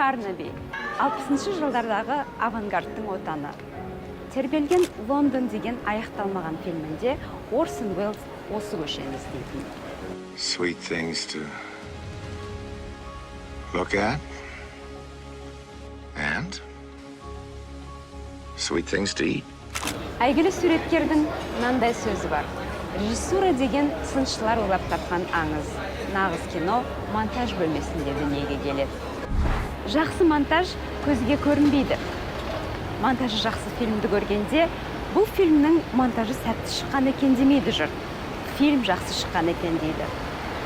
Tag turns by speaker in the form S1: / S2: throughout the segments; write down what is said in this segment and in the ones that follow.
S1: Барнаби, 60 жылдардағы авангардтың отаны. Тербелген Лондон деген аяқталмаған фильмінде Орсон Уэллс осы көшені іздейтін.
S2: Sweet things to look at and sweet things to eat.
S1: Әйгілі суреткердің мынандай сөзі бар. Режиссура деген сыншылар ойлап тапқан аңыз. Нағыз кино монтаж бөлмесінде дүниеге келеді. Жақсы монтаж көзге көрінбейді. Монтажы жақсы фильмді көргенде, бұл фильмнің монтажы сәтті шыққан екен демейді жұрт. Фильм жақсы шыққан екен дейді.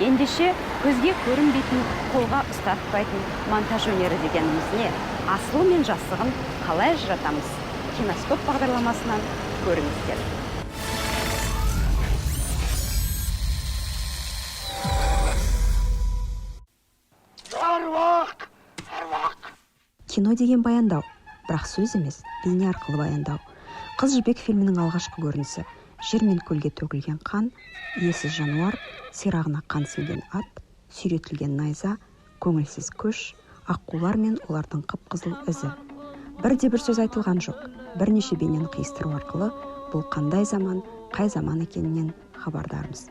S1: Ендеше көзге көрінбейтін, қолға ұстатпайтын монтаж өнері дегеніміз не? Асылы мен жасығын қалай ажыратамыз? Киноскоп бағдарламасынан көріңіздер.
S3: Кино деген баяндау, бірақ сөз емес, бейне арқылы баяндау. Қыз жібек фильмінің алғашқы көрінісі. Жер мен көлге төгілген қан, иесіз жануар, сирағына қан сіңген ат, сүйретілген найза, көңілсіз көш, аққулар мен олардың қып-қызыл ізі. Бірде-бір сөз айтылған жоқ. Бірнеше бейнені қиыстыру арқылы бұл қандай заман, қай заман екенінен хабардармыз.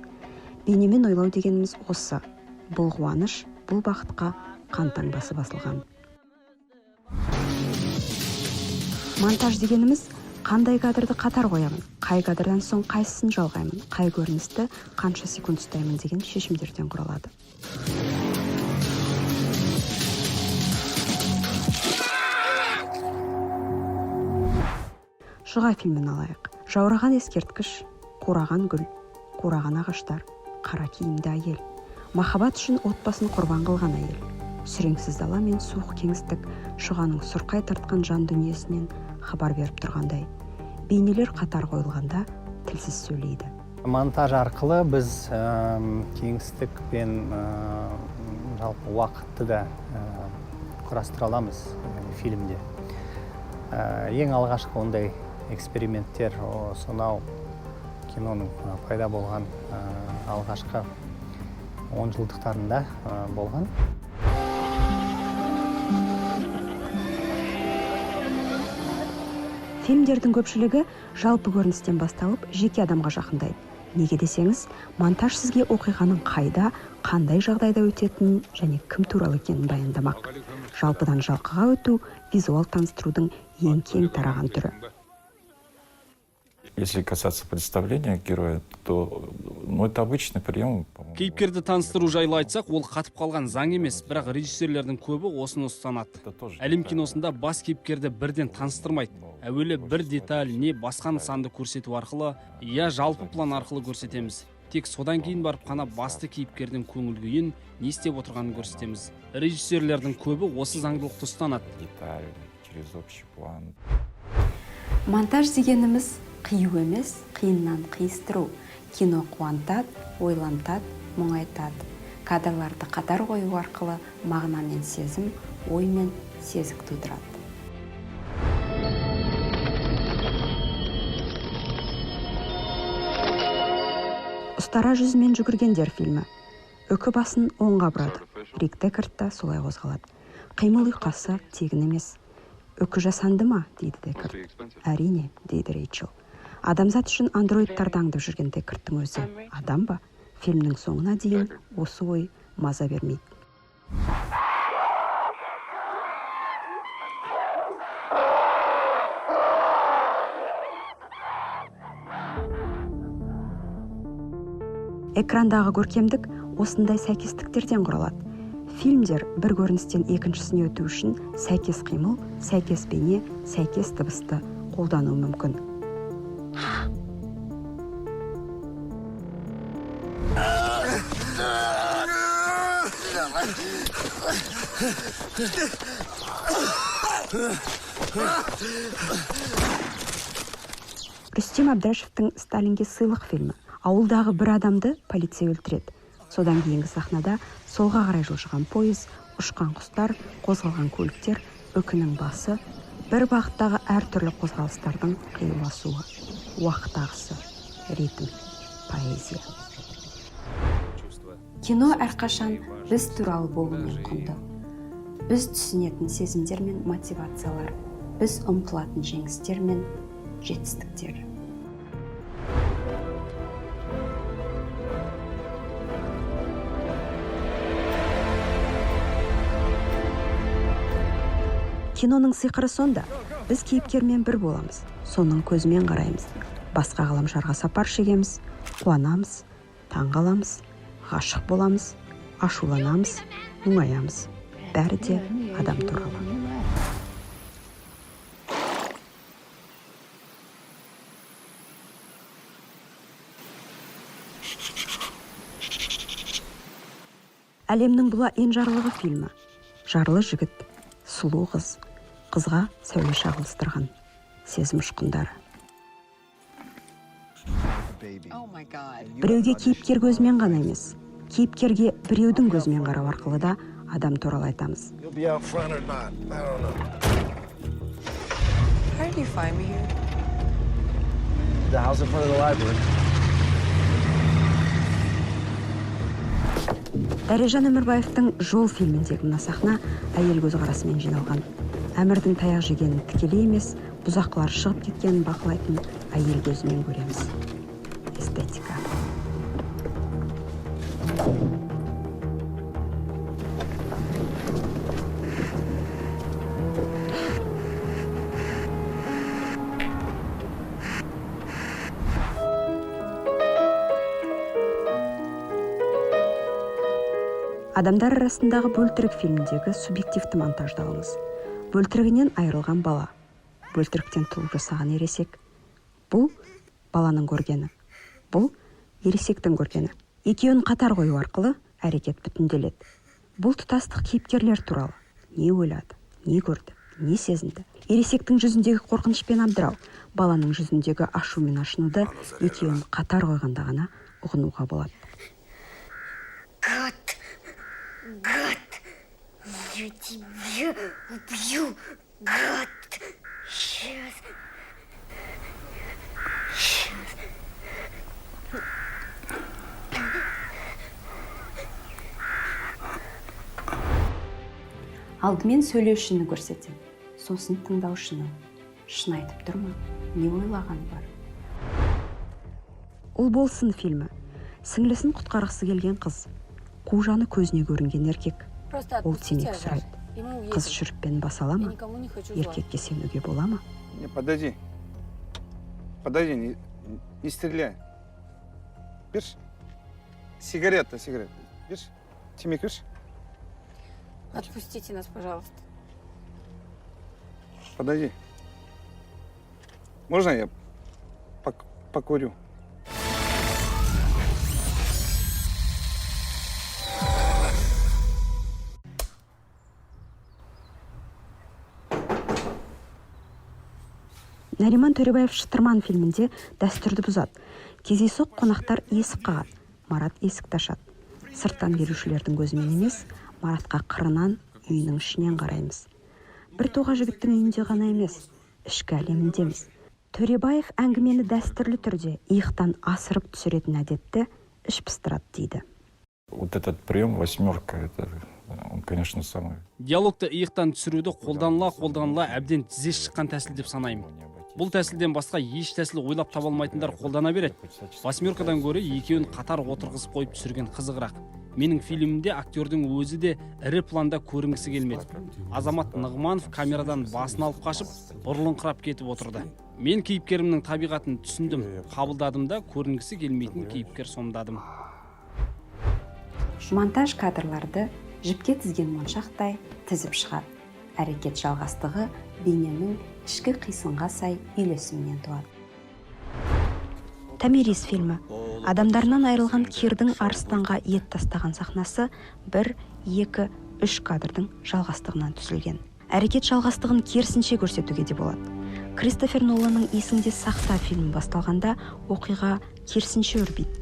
S3: Бейнемен ойлау дегеніміз осы. Бұл қуаныш, бұл бақытқа қан таңбасы басылған. Монтаж дегеніміз қандай кадрды қатар қоямын, қай кадрдан соң қайсысын жалғаймын, қай көріністі қанша секунд ұстаймын деген шешімдерден құралады. Шұға фильмін алайық. Жаураған ескерткіш, қураған гүл, қураған ағаштар, қара киімді әйел. Махаббат үшін отбасын құрбан қылған әйел. Сүреңсіз дала мен суық кеңістік шұғаның сұрқай тартқан жан дүниесінен хабар беріп тұрғандай. Бейнелер қатар қойылғанда тілсіз сөйлейді.
S4: Монтаж арқылы біз кеңістік пен жалпы уақытты да құрастыра аламыз фильмде. Ең алғашқы ондай эксперименттер сонау киноның пайда болған алғашқы 10 жылдықтарында болған.
S3: Фильмдердің көпшілігі жалпы көріністен басталып, жеке адамға жақындайды. Неге десеңіз, монтаж сізге оқиғаның қайда, қандай жағдайда өтетінін және кім туралы екенін баяндамақ. Жалпыдан жалқыға өту визуал таныстырудың ең кең тараған түрі.
S5: Если касаться представления героя, то это обычный прием.
S6: Кейіпкерді таныстыру жайлы айтсақ, ол қатып қалған заң емес, бірақ режиссерлердің көбі осыны ұстанады. Әлем киносында бас кейіпкерді бірден таныстырмайды. Әуелі бір деталь не басқа нысанды көрсету арқылы, я жалпы план арқылы көрсетеміз. Тек содан кейін барып қана басты кейіпкердің көңіл күйін, не істеп отырғанын көрсетеміз. Режиссерлердің көбі осы заңдылықты ұстанады.
S1: Монтаж дегеніміз қию емес, қиыннан қиыстыру. Кино қуантады, ойлантады, мұңайтады. Кадрларды қатар қою арқылы мағына мен сезім, ой мен сезік тудырады.
S3: Ұстара жүзімен жүгіргендер фильмі. Үкі басын оңға бұрады. Рик Декарт та солай қозғалады. Қимыл ұйқасы тегін емес. Үкі жасанды ма, дейді Декарт. Әрине, дейді Рейчел. Адамзат үшін андроидтарды аңдып жүрген Декарттың өзі адам ба? Фильмнің соңына дейін осы ой маза бермейді. Экрандағы көркемдік осындай сәйкестіктерден құралады. Фильмдер бір көріністен екіншісіне өту үшін сәйкес қимыл, сәйкес бейне, сәйкес дыбысты қолдану мүмкін. Рүстем Әбдірашевтің «Сталинге сыйлық» фильмі. Ауылдағы бір адамды полиция өлтіреді. Содан кейінгі сахнада солға қарай жылжыған пойыз, ұшқан құстар, қозғалған көліктер, үкінің басы, бір бағыттағы әртүрлі қозғалыстардың қиыласуы, уақыт ағысы, ритм, поэзия. Кино әрқашан біз туралы болумен құнды. біз түсінетін сезімдер мен мотивациялар, біз ұмтылатын жеңістер мен жетістіктер. Киноның сиқыры сонда. Біз кейіпкермен бір боламыз, соның көзімен қараймыз. Басқа ғаламшарға сапар шегеміз, қуанамыз, таңғаламыз, ғашық боламыз, ашуланамыз, мұңаямыз. Бәрі де адам туралы. Әлемнің бұла ең жарлығы фильмі. Жарлы жігіт, сұлу қыз, қызға сәуле шағылыстырған сезім ұшқындары. Біреуге кейіпкер көзімен ғана емес, кейіпкерге біреудің көзімен қарау арқылы да адам туралы айтамыз. Дәрежан Өмірбаевтың «Жол» фильміндегі мына сахна әйел көзқарасымен жиналған. Әмірдің таяқ жегенін тікелей емес, бұзақылар шығып кеткенін бақылайтын әйел көзімен көреміз. Эстетика. Адамдар арасындағы бөлтірік фильміндегі субъективті монтажды алыңыз. Бөлтірігінен айырылған бала, бөлтіріктен туып жасаған ересек. Бұл баланың көргені, бұл ересектің көргені. Екеуін қатар қою арқылы әрекет бүтінделеді. Бұл тұтастық кейіпкерлер туралы. Не ойлады, не көрді, не сезінді. Ересектің жүзіндегі қорқыныш пен абдырау, баланың жүзіндегі ашу мен ашынуды екеуін қатар қойғанда ғана ұғынуға болады.
S7: Гад, я тебя убью, гад. Сейчас.
S3: Алдымен сөйлеушіні көрсетем, сосын тыңдаушыны. Шын айтып тұрма, не ойлаған бар? Ұл болсын фильмі. Сіңлісін құтқарғысы келген қыз. Қужаны көзіне көрінген еркек. Ол темекі сұрайды. Қыз шүріппен басала ма? Еркекке сенуге бола ма?
S8: Подойди. Подойди, не стреляй. Берші. Сигарета. Берші. Темекі берші.
S7: Отпустите нас, пожалуйста.
S8: Подойди. Можно я покурю?
S3: Нариман Төребаев «Шытырман» фильмінде дәстүрді бұзады. Кездейсоқ қонақтар есік қағады, Марат есікті ашады. Сырттан келушілердің көзімен емес, Маратқа қырынан, үйінің ішінен қараймыз. Бір тоға жігіттің үйінде ғана емес, ішкі әлеміндеміз. Төребаев әңгімені дәстүрлі түрде иықтан асырып түсіретін әдетті іш пыстырады дейді.
S5: Вот этот прием «восьмерка», это, он, конечно, самый...
S6: Диалогты иықтан түсіруді қолданыла әбден тізе шыққан тәсіл деп санаймын. Бұл тәсілден басқа еш тәсіл ойлап таба алмайтындар қолдана береді. «Восьмеркадан» гөрі екеуін қатар отырғызып қойып түсірген қызығырақ. Менің фильмімде актердің өзі де ірі планда көрінгісі келмеді. Азамат Нығманов камерадан басын алып қашып, бұрылыңқырап кетіп отырды. Мен кейіпкерімнің табиғатын түсіндім, қабылдадым да көрінгісі келмейтін кейіпкер сомдадым.
S3: Монтаж кадрларды жіпке тізген моншақтай тізіп шығады. Әрекет жалғастығы бейненің ішкі қисынға сай үйлесімінен туады. Томирис фильмі. Адамдарынан айырылған Кирдің арыстанға ет тастаған сахнасы 1, 2, 3 кадрдың жалғастығынан түзілген. Әрекет жалғастығын керісінше көрсетуге де болады. Кристофер Ноланның «Есіңде сақта» фильмі басталғанда оқиға керісінше өрбиді.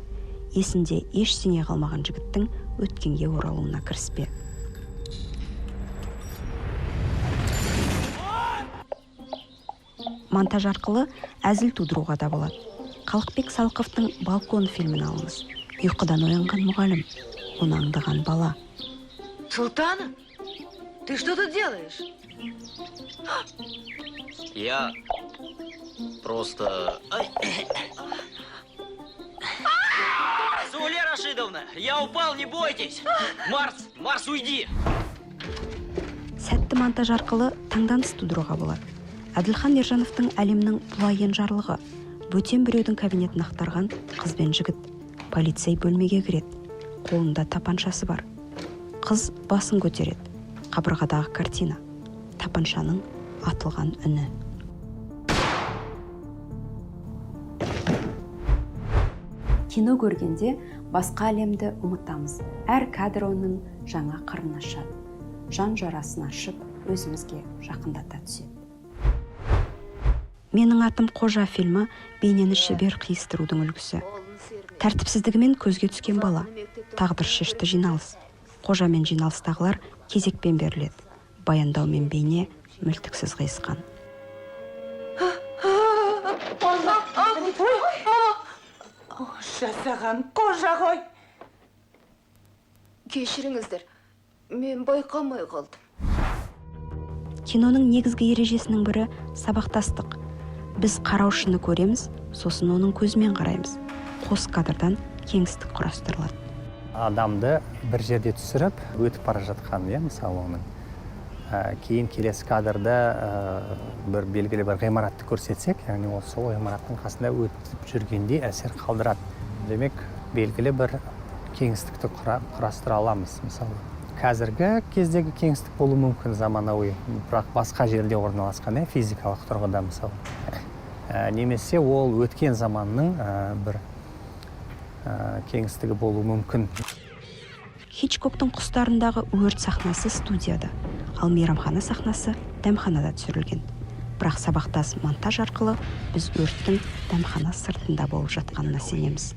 S3: Есінде ештеңе қалмаған жігіттің өткенге оралуына кіріспе. Монтаж арқылы әзіл тудыруға да болады. Қалықбек Салықовтың «Балкон» фильмін алыңыз. Ұйқыдан оянған мұғалім, оны аңдаған бала.
S9: Султана,
S7: Ты что тут делаешь?
S9: Я просто... Зуле Рашидовна, я упал, не бойтесь! Марс, уйди!
S3: Сәтті монтаж арқылы таңданыс тудыруға болады. Әділхан Ержановтың әлемнің бұлайын жарлығы, бөтен біреудің кабинетін ақтарған қыз бен жігіт. Полицей бөлмеге кіреді. Қолында тапаншасы бар. Қыз басын көтереді. Қабырғадағы картина. Тапаншаның атылған үні. Кино көргенде басқа әлемді ұмытамыз. Әр кадр оның жаңа қырын ашады. Жан жарасын ашып, өзімізге жақындата түседі. Менің атым Қожа фильмі бейнені шебер қиыстырудың үлгісі. Тәртіпсіздігімен көзге түскен бала. Тағдыр шешті жиналыс. Қожа мен жиналыстағылар кезекпен беріледі. Баяндау мен бейне мүлтіксіз қиысқан.
S10: Жасаған Қожа ғой.
S7: Кешіріңіздер, мен байқамай қалдым.
S3: Киноның негізгі ережесінің бірі сабақтастық. Біз қараушыны көреміз, сосын оның көзімен қараймыз. Қос кадрдан кеңістік құрастырылады.
S4: Адамды бір жерде түсіріп, өтіп бара жатқан, мысалы оның. Кейін келесі кадрда бір белгілі бір ғимаратты көрсетсек, яғни ол сол ғимараттың қасында өтіп жүргенде әсер қалдырады. Демек, белгілі бір кеңістікті құрастыра аламыз, мысалы. Қазіргі кездегі кеңістік болу мүмкін заманауи, бірақ басқа жерде орналасқан, физикалық тұрғыда, мысалы. Немесе ол өткен заманның бір кеңістігі болу мүмкін.
S3: Хичкоктың құстарындағы өрт сахнасы студияда, ал мейрамхана сахнасы дәмханада түсірілген. Бірақ сабақтас монтаж арқылы біз өрттің дәмхана сыртында болып жатқанына сенеміз.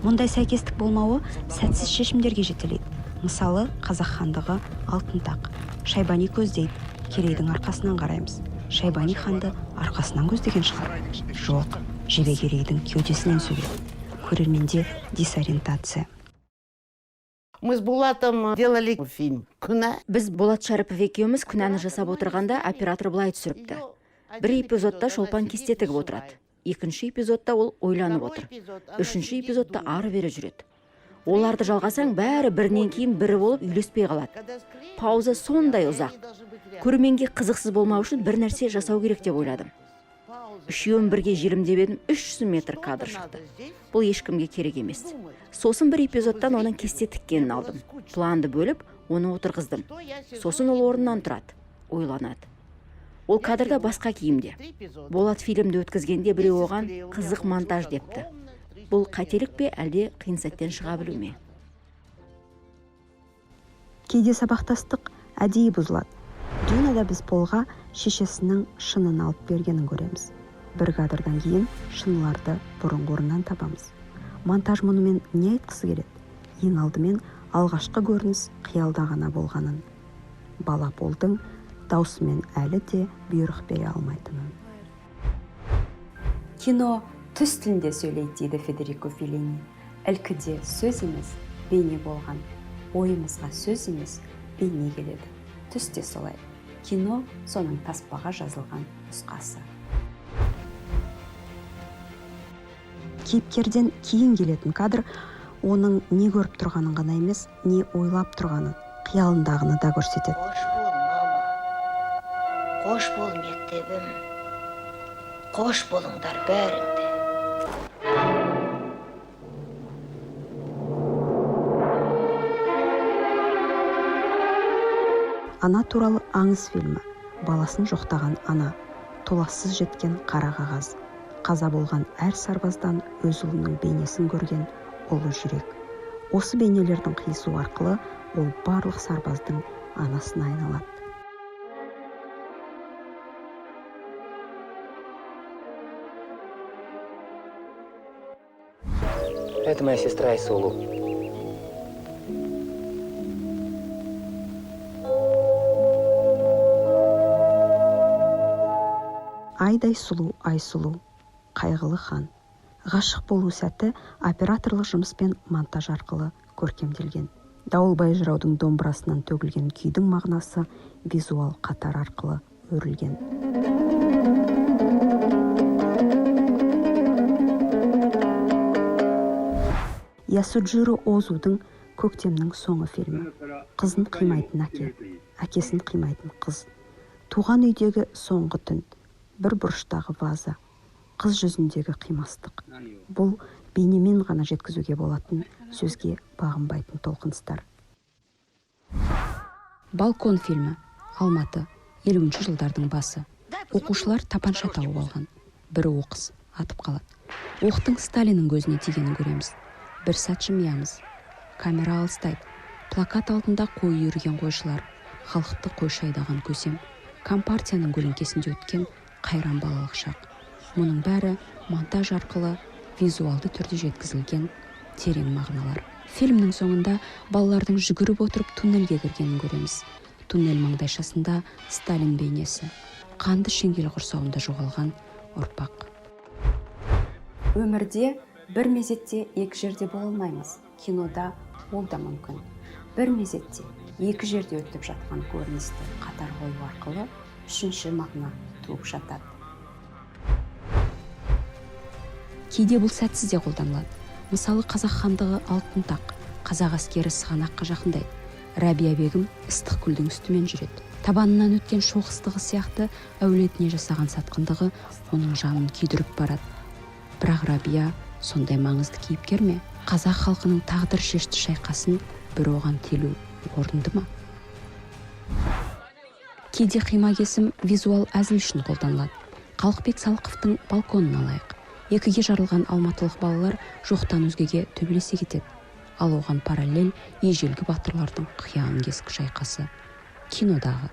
S3: Мұндай сәйкестік болмауы сәтсіз шешімдерге жетелейді. Мысалы, қазақ хандығы алтын тақ. Шайбани көздейді, Керейдің арқасынан қараймыз. Шайбани ханды арқасынан көздеген шығар. Жоқ, Жебе Керейдің кеудесінен сөйлейді. Көрерменде дисориентация.
S10: Мы с Булатом делали фильм «Күнә».
S1: Біз Болат Шәріпов екеуміз күнәні жасап отырғанда оператор былай түсіріпті. Бір эпизодта шолпан кесте тігіп отырады. Екінші эпизодта ол ойланып отыр. Үшінші эпизодта ары бері жүреді. Оларды жалғасаң, бәрі бірінен кейін бірі болып үйлеспей қалады. Пауза сондай ұзақ. Көрерменге қызықсыз болмау үшін бір нәрсе жасау керек деп ойладым. Үшеуін бірге желімдеп едім, 300 метр кадр шықты. Бұл ешкімге керек емес. Сосын бір эпизодтан оның кесте тіккенін алдым. Планды бөліп, оны отырғыздым. Сосын ол орнынан тұрады, ойланады. Ол кадрда басқа киімде. Болат фильмді өткізгенде біреу оған қызық монтаж депті. Бұл қателік пе, әлде қиын сәттен шыға білу ме?
S3: Кейде сабақтастық әдейі бұзылады. Дюнада біз Полға шешесінің шынын алып бергенін көреміз. Бір кадрдан кейін шыныларды бұрынғы орнынан табамыз. Монтаж мұнымен не айтқысы келеді? Ең алдымен алғашқы көрініс қиялда ғана болғанын. Бала Полдың даусымен әлі де бұйрық бере алмайтынын. Кино түс тілінде сөйлейді дейді Федерико Феллини. Ілкіде сөз емес, бейне болған. Ойымызға сөз емес, бейне келеді. Түсте солай. Кино соның таспаға жазылған нұсқасы. Кейіпкерден кейін келетін кадр оның не көріп тұрғанын ғана емес, не ойлап тұрғанын, қиялындағыны да көрсетеді.
S7: Қош бол, мектебім. Қош болыңдар бәріңді.
S3: Ана туралы аңыз фильмі. Баласын жоқтаған ана. Толассыз жеткен қара қағаз. Қаза болған әр сарбаздан өз ұлының бейнесін көрген ұлы жүрек. Осы бейнелердің қиысу арқылы ол барлық сарбаздың анасына айналады.
S9: Это моя сестра Исулу.
S3: Айдай сұлу, Айсұлу, қайғылы хан. Ғашық болу сәті операторлық жұмыспен монтаж арқылы көркемделген. Дауылбай жыраудың домбырасынан төгілген күйдің мағынасы визуал қатар арқылы өрілген. Ясуджиро Озудың «Көктемнің соңы» фильмі. Қызын қимайтын әке, әкесін қимайтын қыз. Туған үйдегі соңғы түн, бір бұрыштағы ваза, қыз жүзіндегі қимастық. Бұл бейнемен ғана жеткізуге болатын сөзге бағынбайтын толқыныстар. Балкон фильмі. Алматы, 50-ші жылдардың басы. Оқушылар тапанша тауып алған. Бірі оқыс, атып қалады. Оқтың Сталиннің көзіне тигенін көреміз. Бір сәт жымиямыз. Камера алыстайды. Плакат алдында қой үйірген қойшылар. Халықты қойшы айдаған көсем. Компартияның көлеңкесінде өткен қайран балалық шақ. Мұның бәрі монтаж арқылы визуалды түрде жеткізілген терең мағыналар. Фильмнің соңында балалардың жүгіріп отырып туннельге кіргенін көреміз. Туннель маңдайшасында Сталин бейнесі. Қанды шеңгел құрсауында жоғалған ұрпақ. Өмірде бір мезетте екі жерде бола алмаймыз. Кинода ол да мүмкін. Бір мезетте екі жерде өтіп жатқан көріністі қатар қою арқылы үшінші мағына туып жатады. Кейде бұл сәтсіз де қолданылады. Мысалы, қазақ хандығы алтын тақ, қазақ әскері сығанаққа жақындайды. Рәбия бегім ыстық күлдің үстімен жүреді. Табанынан өткен шоқ ыстығы сияқты әулетіне жасаған сатқындығы оның жанын күйдіріп барады. Бірақ Рәбия сондай маңызды кейіпкер ме? Қазақ халқының тағдыр шешті шайқасын бір оған телу орынды ма? Кейде қима кесім визуал әзіл үшін қолданылады. Қалықбек Салықовтың балконын алайық. Екіге жарылған алматылық балалар жоқтан өзгеге төбелесе кетеді. Ал оған параллель ежелгі батырлардың қиян кескі шайқасы. Кинодағы.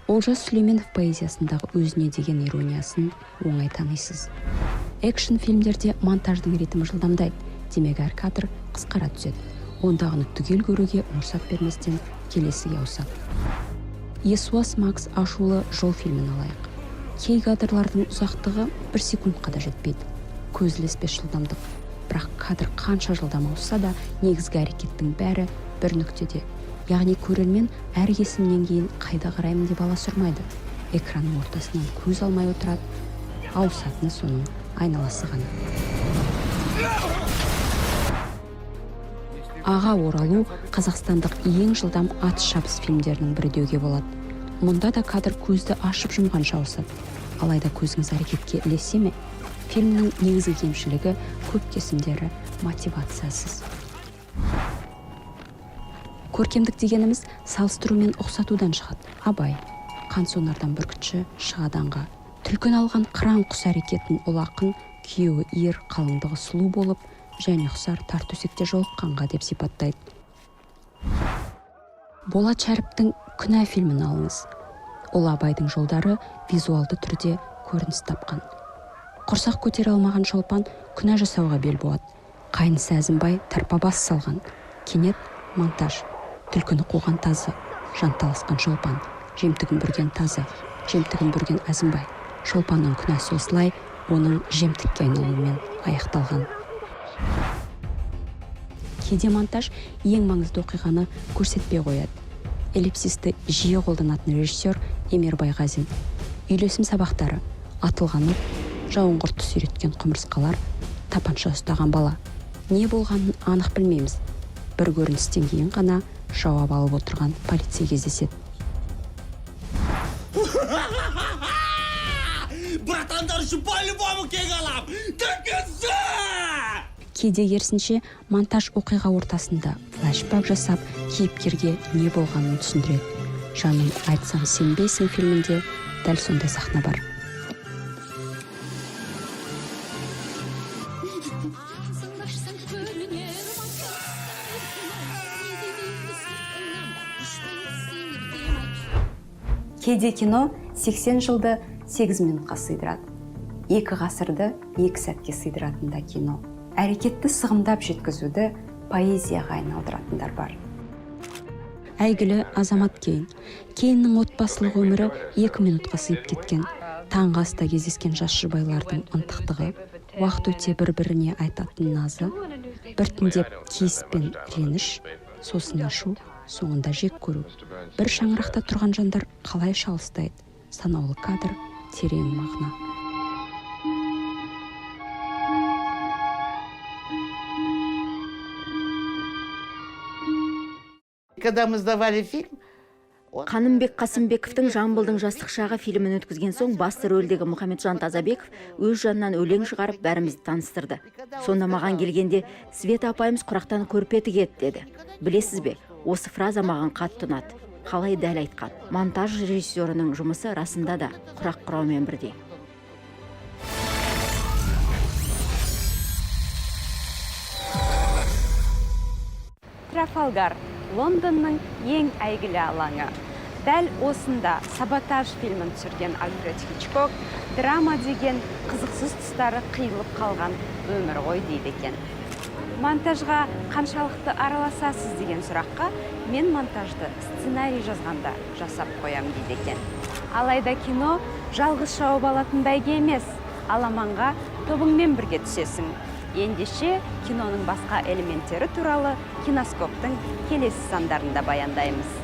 S3: Олжас Сүлейменов поэзиясындағы өзіне деген ирониясын оңай танисыз. Экшн фильмдерде монтаждың ритмі жылдамдайды, демек әр кадр қысқара түседі. Ондағыны түгел көруге мұрсат берместен келесіге ауысады. Есуас Макс ашулы жол фильмін алайық. Кей кадрлардың ұзақтығы 1 секундқа да жетпейді. Көзілеспес жылдамдық. Бірақ кадр қанша жылдам ауысса да негізгі әрекеттің бәрі бір нүктеде. Яғни көрермен әр кесімнен кейін қайда қараймын деп ала сұрмайды. Экранның ортасынан көз алмай отырады. Ауысатыны соның айналасы ғана. Аға оралу қазақстандық ең жылдам атыс шабыс фильмдерінің бірі деуге болады. Мұнда да кадр көзді ашып жұмғанша ауысады. Алайда көзіңіз әрекетке ілесе ме? Фильмнің негізгі кемшілігі көп кесімдері мотивациясыз. Көркемдік дегеніміз салыстыру мен ұқсатудан шығады. Абай, қансонардан бүркітші шығаданға. Түлкін алған қыран құс әрекетін ол ақын күйеуі ер, қалыңдығы сұлу болып, және ұқсар тар төсекте жолыққанға деп сипаттайды. Болат Шәріптің Күнә фильмін алыңыз. Ол Абайдың жолдары визуалды түрде көрініс тапқан. Құрсақ көтере алмаған шолпан күнә жасауға бел буады. Қайнысы Әзімбай тарпа бас салған. Кенет монтаж. Түлкіні қуған тазы, жанталасқан шолпан, жемтігін бүрген тазы, жемтігін бүрген Әзімбай. Шолпанның күнәсі осылай оның жемтікке айналуымен аяқталған. Кейде монтаж ең маңызды оқиғаны көрсетпей қояды. Эллипсисті жиі қолданатын режиссер Эмир Байғазин. Үйлесім сабақтары, атылған оқ, жауынқұртты сүйреткен құмырсқалар, тапанша ұстаған бала. Не болғанын анық білмейміз. Бір көріністен кейін ғана жауап алып отырған полицей кездеседі.
S9: Братандар үшін по-любому кек алам! Тәкізі!
S3: Кейде керісінше монтаж оқиға ортасында флешбак жасап, кейіпкерге не болғанын түсіндіреді. Жаным айтсам сенбейсің фильмінде дәл сондай сахна бар. Кейде кино 80 жылды 8 минутқа сыйдырады. 2 ғасырды 2 сәтке сыйдыратында кино. Әрекетті сығымдап жеткізуді поэзияға айналдыратындар бар. Әйгілі Азамат Кейн. Кейннің отбасылық өмірі 2 минутқа сыйып кеткен. Таңғы аста кездескен жас жұбайлардың ынтықтығы, уақыт өте бір-біріне айтатын назы, біртіндеп кейіс пен реніш, сосын ашу, соңында жек көру. Бір шаңырақта тұрған жандар қалай шалыстайды? Санаулы кадр, терең мағына.
S10: Когда мы сдавали фильм,
S1: Қанымбек Қасымбековтың Жамбылдың жастық шағы фильмін өткізген соң басты рөлдегі Мұхамеджан Тазабеков өз жанынан өлең шығарып бәрімізді таныстырды. Сонда маған келгенде Света апайымыз құрақтан көрпе тігеді деді. Білесіз бе, осы фраза маған қатты ұнады. Қалай дәл айтқан. Монтаж режиссерінің жұмысы расында да құрақ құраумен бірдей. Трафалгар Лондонның ең әйгілі алаңы. Дәл осында «Саботаж» фильмін түсірген Альфред Хичкок драма деген қызықсыз тұстары қиылып қалған өмір ғой дейді екен. Монтажға қаншалықты араласасыз деген сұраққа мен монтажды сценарий жазғанда жасап қоям дейді екен. Алайда кино жалғыз шауып алатын бәйге емес, аламанға тобыңмен бірге түсесің. Ендеше киноның басқа элементтері туралы киноскоптың келесі сандарында баяндаймыз.